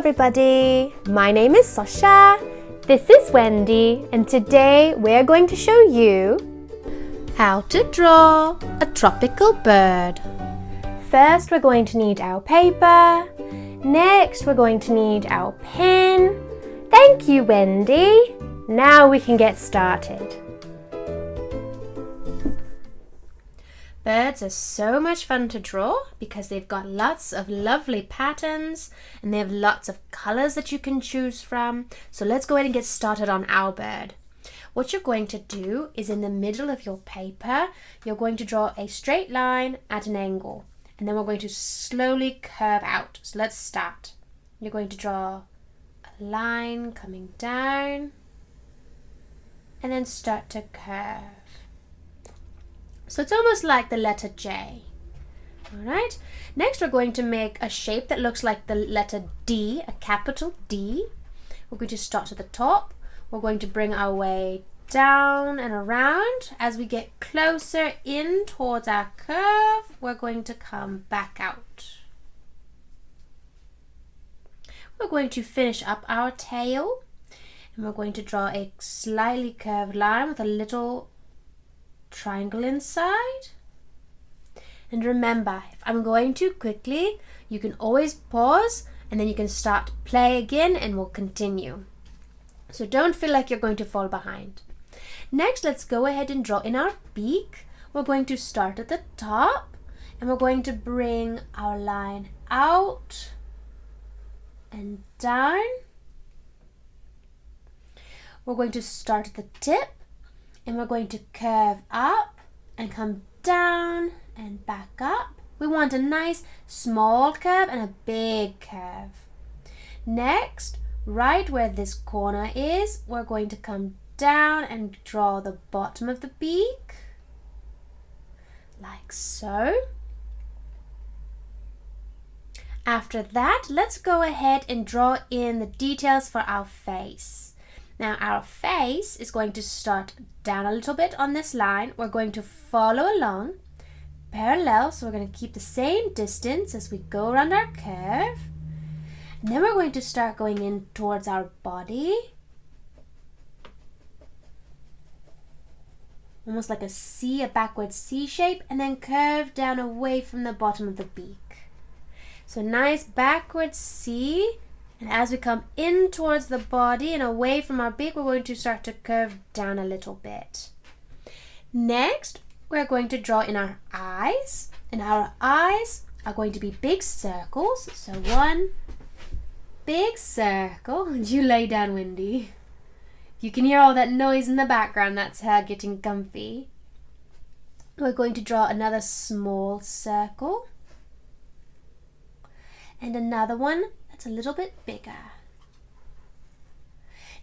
everybody, my name is Sasha, this is Wendy, and today we're going to show you how to draw a tropical bird. First we're going to need our paper, next we're going to need our pen. Thank you, Wendy. Now we can get started. Birds are so much fun to draw because they've got lots of lovely patterns and they have lots of colors that you can choose from. So let's go ahead and get started on our bird. What you're going to do is in the middle of your paper, you're going to draw a straight line at an angle and then we're going to slowly curve out. So let's start. You're going to draw a line coming down and then start to curve. So it's almost like the letter J. Alright, next we're going to make a shape that looks like the letter D, a capital D. We're going to start at the top. We're going to bring our way down and around. As we get closer in towards our curve, we're going to come back out. We're going to finish up our tail and we're going to draw a slightly curved line with a little triangle inside. And remember, if I'm going too quickly, you can always pause and then you can start to play again and we'll continue. So don't feel like you're going to fall behind. Next, let's go ahead and draw in our beak. We're going to start at the top and we're going to bring our line out and down. We're going to start at the tip and we're going to curve up and come down and back up. We want a nice small curve and a big curve. Next, right where this corner is, we're going to come down and draw the bottom of the beak, like so. After that, let's go ahead and draw in the details for our face. Now our face is going to start down a little bit on this line. We're going to follow along parallel, so we're going to keep the same distance as we go around our curve. And then we're going to start going in towards our body, almost like a C, a backward C shape, and then curve down away from the bottom of the beak. So nice backward C. And as we come in towards the body and away from our beak, we're going to start to curve down a little bit. Next, we're going to draw in our eyes. And our eyes are going to be big circles. So one big circle. You lay down, Wendy. You can hear all that noise in the background. That's her getting comfy. We're going to draw another small circle. And another one a little bit bigger.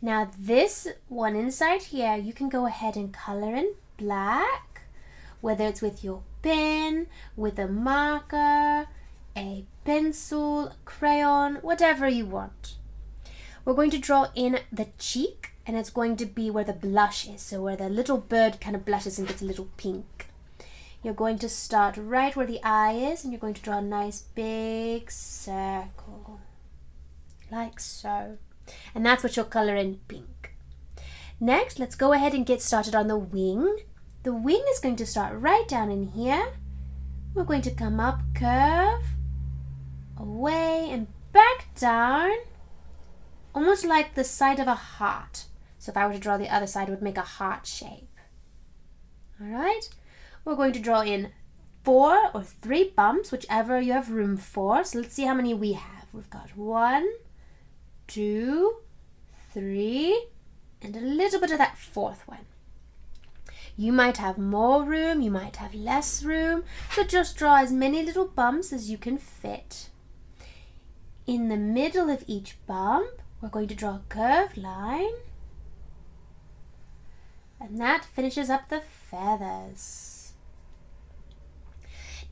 Now this one inside here, you can go ahead and color in black, whether it's with your pen, with a marker, a pencil, a crayon, whatever you want. We're going to draw in the cheek and it's going to be where the blush is, so where the little bird kind of blushes and gets a little pink. You're going to start right where the eye is and you're going to draw a nice big circle. Like so. And that's what you'll color in pink. Next, let's go ahead and get started on the wing. The wing is going to start right down in here. We're going to come up, curve, away and back down, almost like the side of a heart. So if I were to draw the other side, it would make a heart shape. Alright, we're going to draw in 4 or 3 bumps, whichever you have room for. So let's see how many we have. We've got 1, 2, 3, and a little bit of that 4th one. You might have more room, you might have less room, so just draw as many little bumps as you can fit. In the middle of each bump, we're going to draw a curved line, and that finishes up the feathers.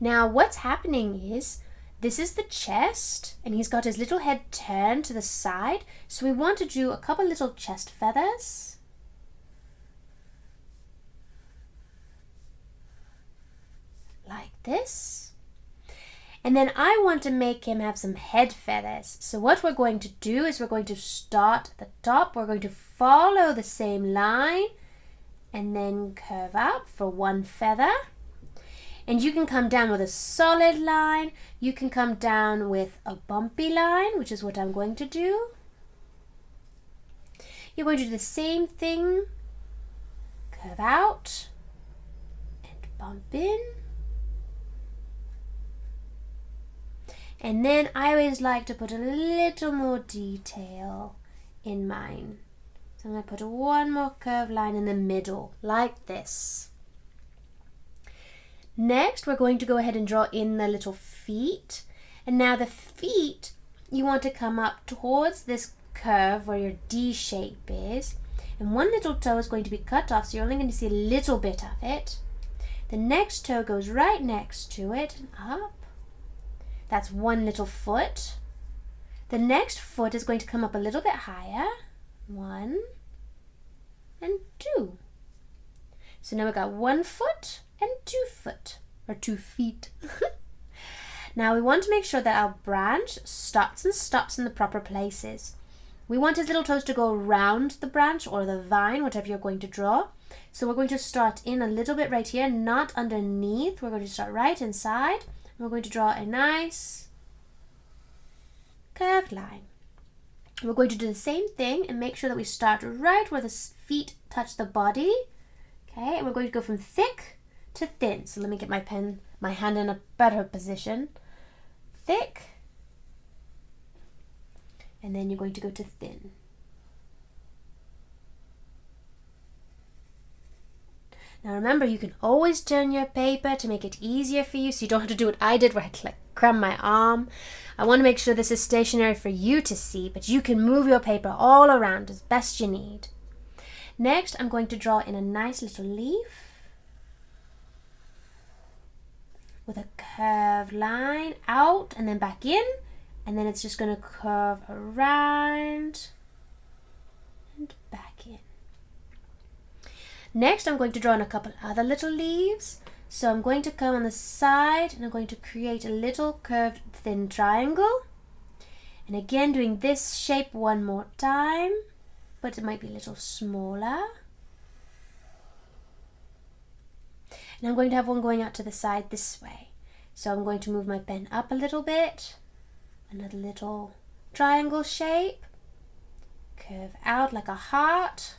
Now what's happening is, this is the chest, and he's got his little head turned to the side. So we want to do a couple little chest feathers. Like this. And then I want to make him have some head feathers. So what we're going to do is we're going to start at the top. We're going to follow the same line and then curve up for one feather. And you can come down with a solid line. You can come down with a bumpy line, which is what I'm going to do. You're going to do the same thing. Curve out and bump in. And then I always like to put a little more detail in mine. So I'm going to put one more curved line in the middle, like this. Next, we're going to go ahead and draw in the little feet. And now the feet, you want to come up towards this curve where your D shape is. And one little toe is going to be cut off, so you're only going to see a little bit of it. The next toe goes right next to it and up. That's one little foot. The next foot is going to come up a little bit higher. 1 and 2. So now we've got 1 foot and 2 foot, or 2 feet. Now we want to make sure that our branch starts and stops in the proper places. We want his little toes to go around the branch or the vine, whatever you're going to draw. So we're going to start in a little bit right here, not underneath. We're going to start right inside. We're going to draw a nice curved line. We're going to do the same thing and make sure that we start right where the feet touch the body. Okay, and we're going to go from thick to thin. So let me get my hand in a better position. Thick. And then you're going to go to thin. Now remember, you can always turn your paper to make it easier for you, so you don't have to do what I did where I had to like cram my arm. I want to make sure this is stationary for you to see, but you can move your paper all around as best you need. Next, I'm going to draw in a nice little leaf with a curved line out and then back in, and then it's just going to curve around and back in. Next, I'm going to draw in a couple other little leaves. So I'm going to come on the side and I'm going to create a little curved thin triangle. And again, doing this shape one more time, but it might be a little smaller. And I'm going to have one going out to the side this way. So I'm going to move my pen up a little bit. Another little triangle shape. Curve out like a heart.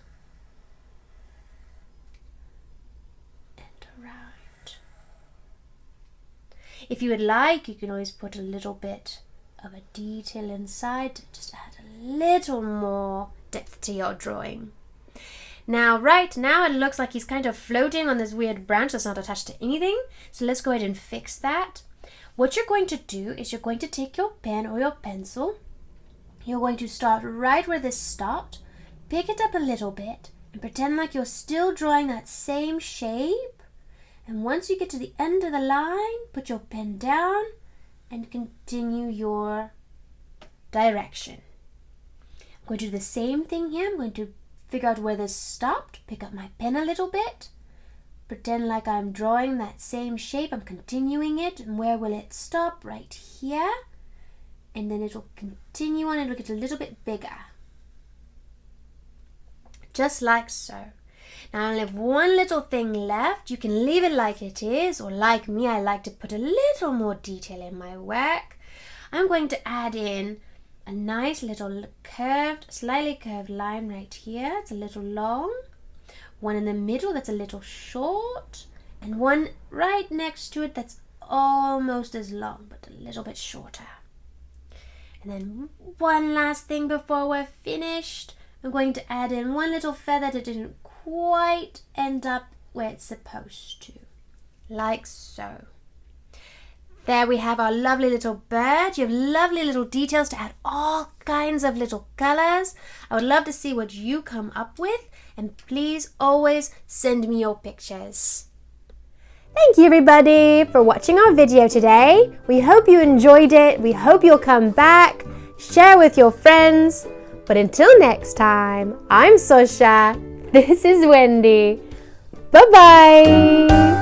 If you would like, you can always put a little bit of a detail inside to just add a little more depth to your drawing. Now, right now it looks like he's kind of floating on this weird branch that's not attached to anything. So let's go ahead and fix that. What you're going to do is you're going to take your pen or your pencil. You're going to start right where this stopped, pick it up a little bit, and pretend like you're still drawing that same shape. And once you get to the end of the line, put your pen down and continue your direction. I'm going to do the same thing here. I'm going to figure out where this stopped, pick up my pen a little bit, pretend like I'm drawing that same shape. I'm continuing it. And where will it stop? Right here. And then it'll continue on. It'll get a little bit bigger. Just like so. Now I only have one little thing left. You can leave it like it is, or like me, I like to put a little more detail in my work. I'm going to add in a nice little curved, slightly curved line right here. It's a little long. One in the middle that's a little short, and one right next to it that's almost as long, but a little bit shorter. And then one last thing before we're finished. I'm going to add in one little feather that didn't quite end up where it's supposed to, like so. There we have our lovely little bird. You have lovely little details to add all kinds of little colors. I would love to see what you come up with, and please always send me your pictures. Thank you everybody for watching our video today. We hope you enjoyed it. We hope you'll come back, share with your friends. But until next time, I'm Sosha. This is Wendy. Bye-bye.